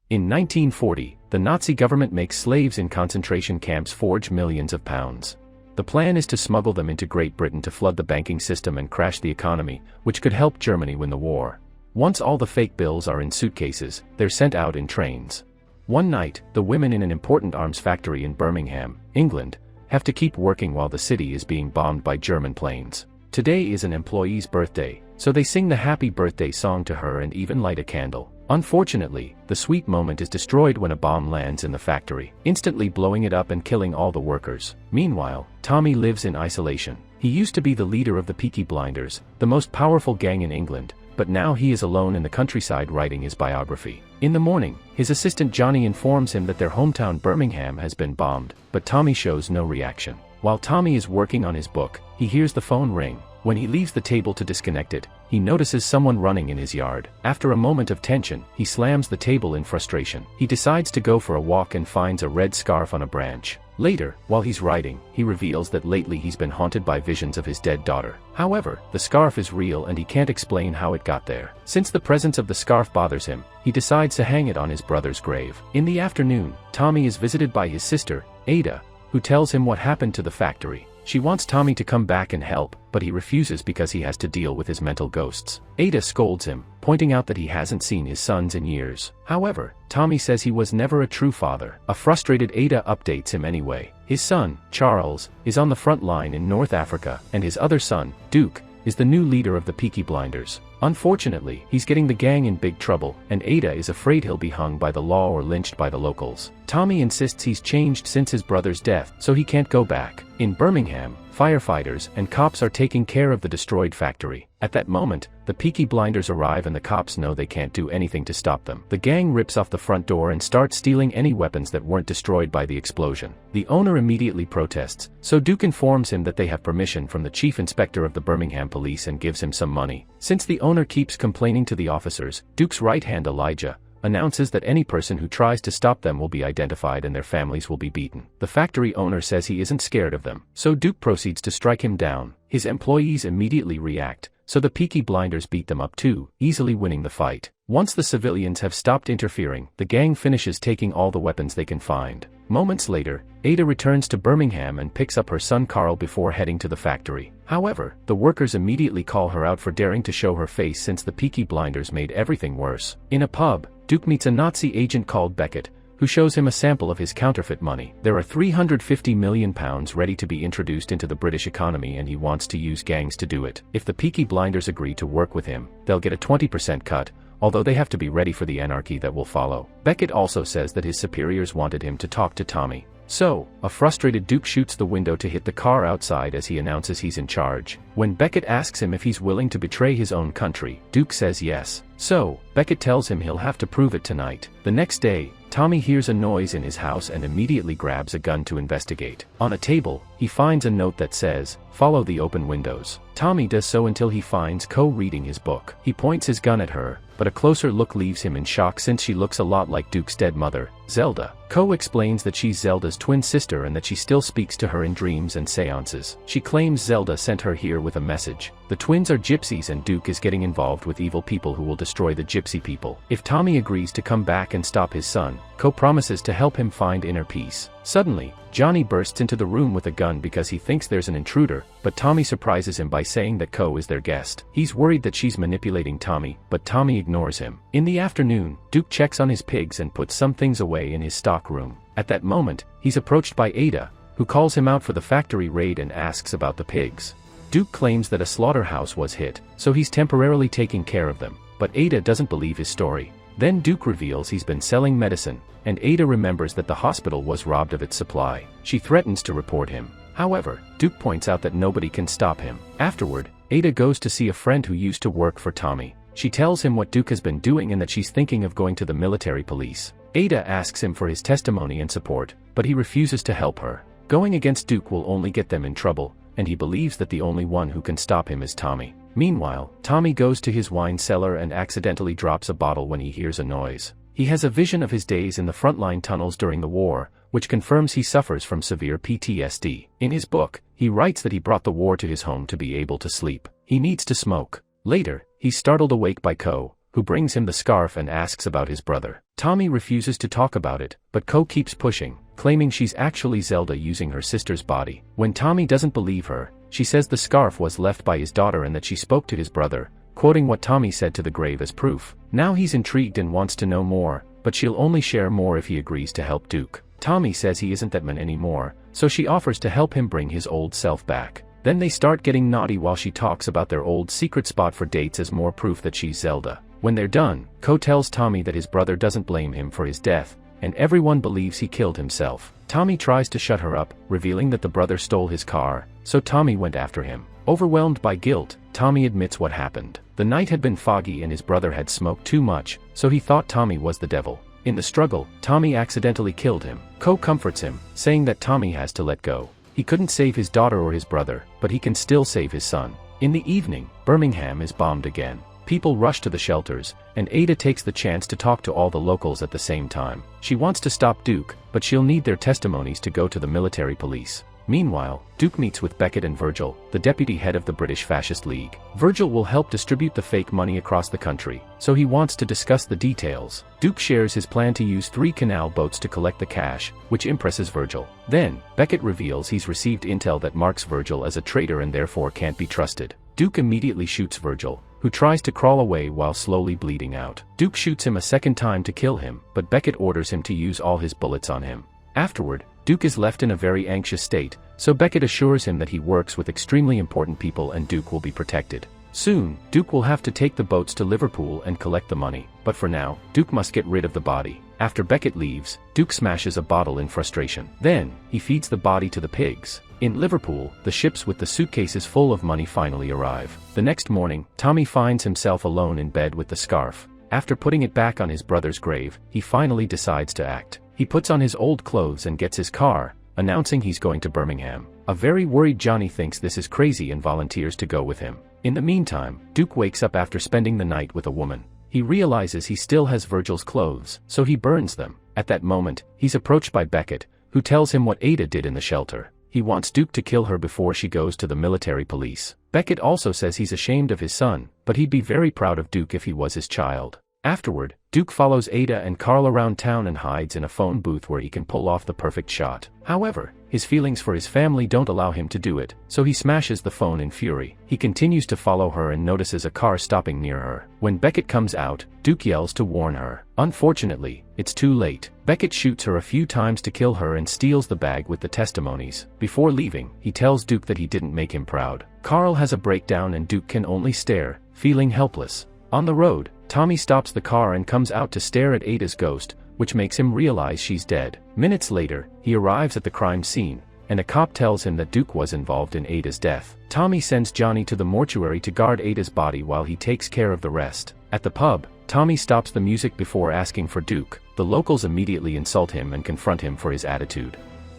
In 1940, the Nazi government makes slaves in concentration camps forge millions of pounds. The plan is to smuggle them into Great Britain to flood the banking system and crash the economy, which could help Germany win the war. Once all the fake bills are in suitcases, they're sent out in trains. One night, the women in an important arms factory in Birmingham, England, have to keep working while the city is being bombed by German planes. Today is an employee's birthday, so they sing the happy birthday song to her and even light a candle. Unfortunately, the sweet moment is destroyed when a bomb lands in the factory, instantly blowing it up and killing all the workers. Meanwhile, Tommy lives in isolation. He used to be the leader of the Peaky Blinders, the most powerful gang in England, but now he is alone in the countryside writing his biography. In the morning, his assistant Johnny informs him that their hometown Birmingham has been bombed, but Tommy shows no reaction. While Tommy is working on his book, he hears the phone ring. When he leaves the table to disconnect it, he notices someone running in his yard. After a moment of tension, he slams the table in frustration. He decides to go for a walk and finds a red scarf on a branch. Later, while he's writing, he reveals that lately he's been haunted by visions of his dead daughter. However, the scarf is real and he can't explain how it got there. Since the presence of the scarf bothers him, he decides to hang it on his brother's grave. In the afternoon, Tommy is visited by his sister, Ada, who tells him what happened to the factory. She wants Tommy to come back and help, but he refuses because he has to deal with his mental ghosts. Ada scolds him, pointing out that he hasn't seen his sons in years. However, Tommy says he was never a true father. A frustrated Ada updates him anyway. His son, Charles, is on the front line in North Africa, and his other son, Duke, is the new leader of the Peaky Blinders. Unfortunately, he's getting the gang in big trouble, and Ada is afraid he'll be hung by the law or lynched by the locals. Tommy insists he's changed since his brother's death, so he can't go back. In Birmingham, firefighters and cops are taking care of the destroyed factory. At that moment, the Peaky Blinders arrive and the cops know they can't do anything to stop them. The gang rips off the front door and starts stealing any weapons that weren't destroyed by the explosion. The owner immediately protests, so Duke informs him that they have permission from the chief inspector of the Birmingham police and gives him some money. Since the owner keeps complaining to the officers, Duke's right hand Elijah announces that any person who tries to stop them will be identified and their families will be beaten. The factory owner says he isn't scared of them, so Duke proceeds to strike him down. His employees immediately react, so the Peaky Blinders beat them up too, easily winning the fight. Once the civilians have stopped interfering, the gang finishes taking all the weapons they can find. Moments later, Ada returns to Birmingham and picks up her son Carl before heading to the factory. However, the workers immediately call her out for daring to show her face since the Peaky Blinders made everything worse. In a pub, Duke meets a Nazi agent called Beckett, who shows him a sample of his counterfeit money. There are £350 million ready to be introduced into the British economy and he wants to use gangs to do it. If the Peaky Blinders agree to work with him, they'll get a 20% cut, although they have to be ready for the anarchy that will follow. Beckett also says that his superiors wanted him to talk to Tommy. So, a frustrated Duke shoots the window to hit the car outside as he announces he's in charge. When Beckett asks him if he's willing to betray his own country, Duke says yes. So, Beckett tells him he'll have to prove it tonight. The next day, Tommy hears a noise in his house and immediately grabs a gun to investigate. On a table, he finds a note that says, "Follow the open windows." Tommy does so until he finds Co reading his book. He points his gun at her, but a closer look leaves him in shock since she looks a lot like Duke's dead mother, Zelda. Co explains that she's Zelda's twin sister and that she still speaks to her in dreams and seances. She claims Zelda sent her here with a message. The twins are gypsies and Duke is getting involved with evil people who will destroy the gypsy people. If Tommy agrees to come back and stop his son, Co promises to help him find inner peace. Suddenly, Johnny bursts into the room with a gun because he thinks there's an intruder, but Tommy surprises him by saying that Co is their guest. He's worried that she's manipulating Tommy, but Tommy ignores him. In the afternoon, Duke checks on his pigs and puts some things away in his stock room. At that moment, he's approached by Ada, who calls him out for the factory raid and asks about the pigs. Duke claims that a slaughterhouse was hit, so he's temporarily taking care of them, but Ada doesn't believe his story. Then Duke reveals he's been selling medicine, and Ada remembers that the hospital was robbed of its supply. She threatens to report him. However, Duke points out that nobody can stop him. Afterward, Ada goes to see a friend who used to work for Tommy. She tells him what Duke has been doing and that she's thinking of going to the military police. Ada asks him for his testimony and support, but he refuses to help her. Going against Duke will only get them in trouble, and he believes that the only one who can stop him is Tommy. Meanwhile, Tommy goes to his wine cellar and accidentally drops a bottle when he hears a noise. He has a vision of his days in the frontline tunnels during the war, which confirms he suffers from severe PTSD. In his book, he writes that he brought the war to his home to be able to sleep. He needs to smoke. Later, he's startled awake by Co, who brings him the scarf and asks about his brother. Tommy refuses to talk about it, but Ko keeps pushing, claiming she's actually Zelda using her sister's body. When Tommy doesn't believe her, she says the scarf was left by his daughter and that she spoke to his brother, quoting what Tommy said to the grave as proof. Now he's intrigued and wants to know more, but she'll only share more if he agrees to help Duke. Tommy says he isn't that man anymore, so she offers to help him bring his old self back. Then they start getting naughty while she talks about their old secret spot for dates as more proof that she's Zelda. When they're done, Ko tells Tommy that his brother doesn't blame him for his death, and everyone believes he killed himself. Tommy tries to shut her up, revealing that the brother stole his car, so Tommy went after him. Overwhelmed by guilt, Tommy admits what happened. The night had been foggy and his brother had smoked too much, so he thought Tommy was the devil. In the struggle, Tommy accidentally killed him. Ko comforts him, saying that Tommy has to let go. He couldn't save his daughter or his brother, but he can still save his son. In the evening, Birmingham is bombed again. People rush to the shelters, and Ada takes the chance to talk to all the locals at the same time. She wants to stop Duke, but she'll need their testimonies to go to the military police. Meanwhile, Duke meets with Beckett and Virgil, the deputy head of the British Fascist League. Virgil will help distribute the fake money across the country, so he wants to discuss the details. Duke shares his plan to use 3 canal boats to collect the cash, which impresses Virgil. Then, Beckett reveals he's received intel that marks Virgil as a traitor and therefore can't be trusted. Duke immediately shoots Virgil, who tries to crawl away while slowly bleeding out. Duke shoots him a second time to kill him, but Beckett orders him to use all his bullets on him. Afterward, Duke is left in a very anxious state, so Beckett assures him that he works with extremely important people and Duke will be protected. Soon, Duke will have to take the boats to Liverpool and collect the money, but for now, Duke must get rid of the body. After Beckett leaves, Duke smashes a bottle in frustration. Then, he feeds the body to the pigs. In Liverpool, the ships with the suitcases full of money finally arrive. The next morning, Tommy finds himself alone in bed with the scarf. After putting it back on his brother's grave, he finally decides to act. He puts on his old clothes and gets his car, announcing he's going to Birmingham. A very worried Johnny thinks this is crazy and volunteers to go with him. In the meantime, Duke wakes up after spending the night with a woman. He realizes he still has Virgil's clothes, so he burns them. At that moment, he's approached by Beckett, who tells him what Ada did in the shelter. He wants Duke to kill her before she goes to the military police. Beckett also says he's ashamed of his son, but he'd be very proud of Duke if he was his child. Afterward, Duke follows Ada and Carl around town and hides in a phone booth where he can pull off the perfect shot. However, his feelings for his family don't allow him to do it, so he smashes the phone in fury. He continues to follow her and notices a car stopping near her. When Beckett comes out, Duke yells to warn her. Unfortunately, it's too late. Beckett shoots her a few times to kill her and steals the bag with the testimonies. Before leaving, he tells Duke that he didn't make him proud. Carl has a breakdown and Duke can only stare, feeling helpless. On the road, Tommy stops the car and comes out to stare at Ada's ghost, which makes him realize she's dead. Minutes later, he arrives at the crime scene, and a cop tells him that Duke was involved in Ada's death. Tommy sends Johnny to the mortuary to guard Ada's body while he takes care of the rest. At the pub, Tommy stops the music before asking for Duke. The locals immediately insult him and confront him for his attitude.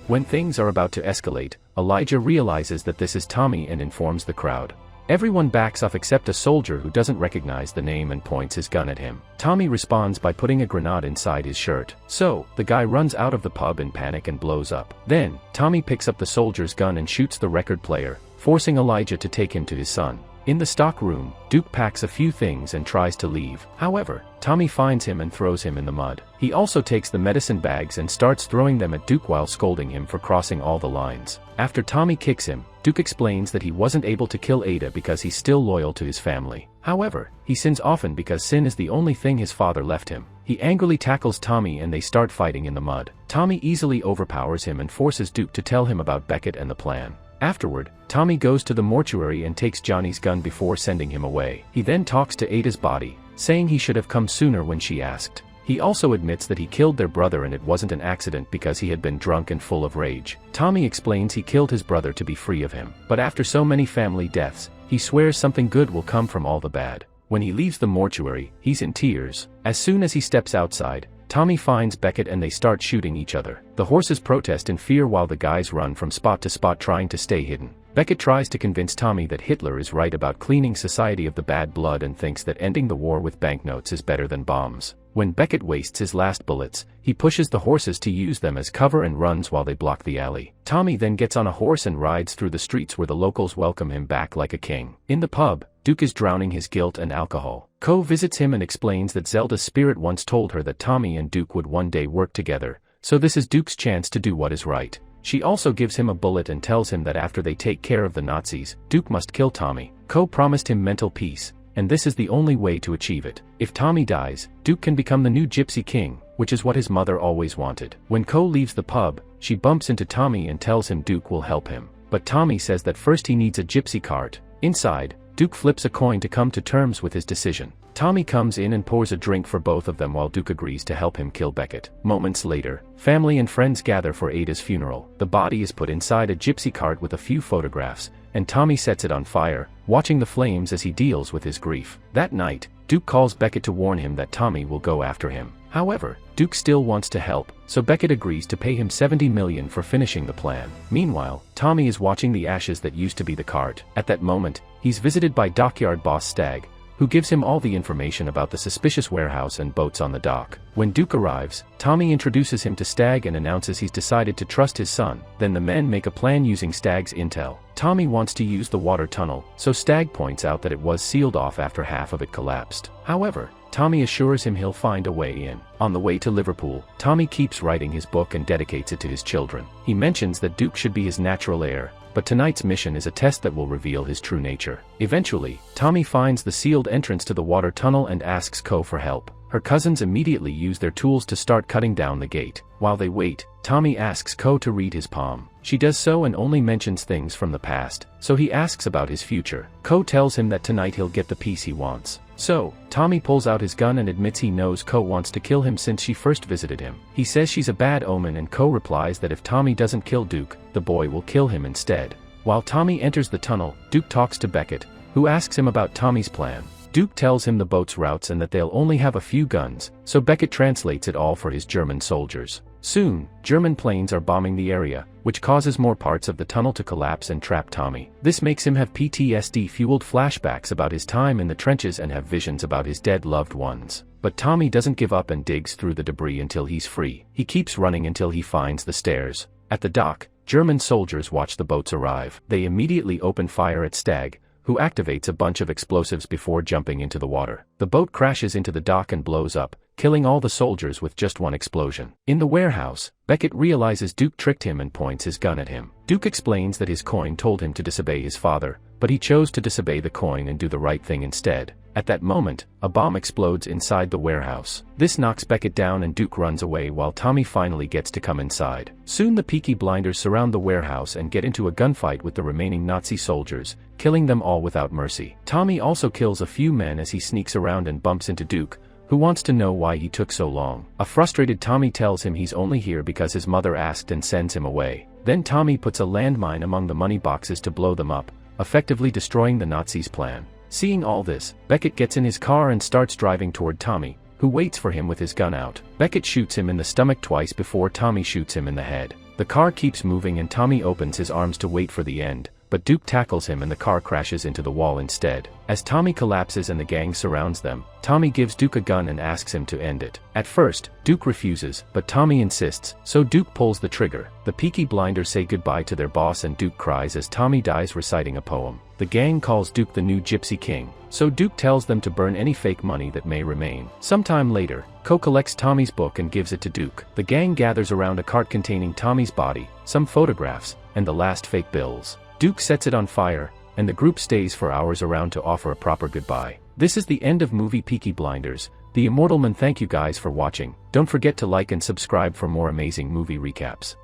When things are about to escalate, Elijah realizes that this is Tommy and informs the crowd. Everyone backs off except a soldier who doesn't recognize the name and points his gun at him. Tommy responds by putting a grenade inside his shirt. So, the guy runs out of the pub in panic and blows up. Then, Tommy picks up the soldier's gun and shoots the record player, forcing Elijah to take him to his son. In the stock room, Duke packs a few things and tries to leave. However, Tommy finds him and throws him in the mud. He also takes the medicine bags and starts throwing them at Duke while scolding him for crossing all the lines. After Tommy kicks him, Duke explains that he wasn't able to kill Ada because he's still loyal to his family. However, he sins often because sin is the only thing his father left him. He angrily tackles Tommy and they start fighting in the mud. Tommy easily overpowers him and forces Duke to tell him about Beckett and the plan. Afterward, Tommy goes to the mortuary and takes Johnny's gun before sending him away. He then talks to Ada's body, saying he should have come sooner when she asked. He also admits that he killed their brother and it wasn't an accident because he had been drunk and full of rage. Tommy explains he killed his brother to be free of him. But after so many family deaths, he swears something good will come from all the bad. When he leaves the mortuary, he's in tears. As soon as he steps outside, Tommy finds Beckett and they start shooting each other. The horses protest in fear while the guys run from spot to spot trying to stay hidden. Beckett tries to convince Tommy that Hitler is right about cleaning society of the bad blood and thinks that ending the war with banknotes is better than bombs. When Beckett wastes his last bullets, he pushes the horses to use them as cover and runs while they block the alley. Tommy then gets on a horse and rides through the streets where the locals welcome him back like a king. In the pub, Duke is drowning his guilt and alcohol. Ko visits him and explains that Zelda's spirit once told her that Tommy and Duke would one day work together, so this is Duke's chance to do what is right. She also gives him a bullet and tells him that after they take care of the Nazis, Duke must kill Tommy. Ko promised him mental peace, and this is the only way to achieve it. If Tommy dies, Duke can become the new Gypsy King, which is what his mother always wanted. When Ko leaves the pub, she bumps into Tommy and tells him Duke will help him. But Tommy says that first he needs a gypsy cart. Inside, Duke flips a coin to come to terms with his decision. Tommy comes in and pours a drink for both of them while Duke agrees to help him kill Beckett. Moments later, family and friends gather for Ada's funeral. The body is put inside a gypsy cart with a few photographs, and Tommy sets it on fire, watching the flames as he deals with his grief. That night, Duke calls Beckett to warn him that Tommy will go after him. However, Duke still wants to help, so Beckett agrees to pay him $70 million for finishing the plan. Meanwhile, Tommy is watching the ashes that used to be the cart. At that moment, he's visited by dockyard boss Stagg, who gives him all the information about the suspicious warehouse and boats on the dock. When Duke arrives, Tommy introduces him to Stagg and announces he's decided to trust his son. Then the men make a plan using Stagg's intel. Tommy wants to use the water tunnel, so Stagg points out that it was sealed off after half of it collapsed. However, Tommy assures him he'll find a way in. On the way to Liverpool, Tommy keeps writing his book and dedicates it to his children. He mentions that Duke should be his natural heir, but tonight's mission is a test that will reveal his true nature. Eventually, Tommy finds the sealed entrance to the water tunnel and asks Ko for help. Her cousins immediately use their tools to start cutting down the gate. While they wait, Tommy asks Ko to read his palm. She does so and only mentions things from the past, so he asks about his future. Ko tells him that tonight he'll get the peace he wants. So, Tommy pulls out his gun and admits he knows Ko wants to kill him since she first visited him. He says she's a bad omen and Ko replies that if Tommy doesn't kill Duke, the boy will kill him instead. While Tommy enters the tunnel, Duke talks to Beckett, who asks him about Tommy's plan. Duke tells him the boat's routes and that they'll only have a few guns, so Beckett translates it all for his German soldiers. Soon, German planes are bombing the area, which causes more parts of the tunnel to collapse and trap Tommy. This makes him have PTSD-fueled flashbacks about his time in the trenches and have visions about his dead loved ones. But Tommy doesn't give up and digs through the debris until he's free. He keeps running until he finds the stairs. At the dock, German soldiers watch the boats arrive. They immediately open fire at Stagg, who activates a bunch of explosives before jumping into the water. The boat crashes into the dock and blows up, killing all the soldiers with just one explosion. In the warehouse, Beckett realizes Duke tricked him and points his gun at him. Duke explains that his coin told him to disobey his father, but he chose to disobey the coin and do the right thing instead. At that moment, a bomb explodes inside the warehouse. This knocks Beckett down and Duke runs away while Tommy finally gets to come inside. Soon the Peaky Blinders surround the warehouse and get into a gunfight with the remaining Nazi soldiers, killing them all without mercy. Tommy also kills a few men as he sneaks around and bumps into Duke, who wants to know why he took so long. A frustrated Tommy tells him he's only here because his mother asked and sends him away. Then Tommy puts a landmine among the money boxes to blow them up, effectively destroying the Nazis' plan. Seeing all this, Beckett gets in his car and starts driving toward Tommy, who waits for him with his gun out. Beckett shoots him in the stomach twice before Tommy shoots him in the head. The car keeps moving and Tommy opens his arms to wait for the end, but Duke tackles him and the car crashes into the wall instead. As Tommy collapses and the gang surrounds them, Tommy gives Duke a gun and asks him to end it. At first, Duke refuses, but Tommy insists, so Duke pulls the trigger. The Peaky Blinders say goodbye to their boss and Duke cries as Tommy dies reciting a poem. The gang calls Duke the new Gypsy King, so Duke tells them to burn any fake money that may remain. Sometime later, Ko collects Tommy's book and gives it to Duke. The gang gathers around a cart containing Tommy's body, some photographs, and the last fake bills. Duke sets it on fire, and the group stays for hours around to offer a proper goodbye. This is the end of movie Peaky Blinders, The Immortal Man. Thank you guys for watching. Don't forget to like and subscribe for more amazing movie recaps.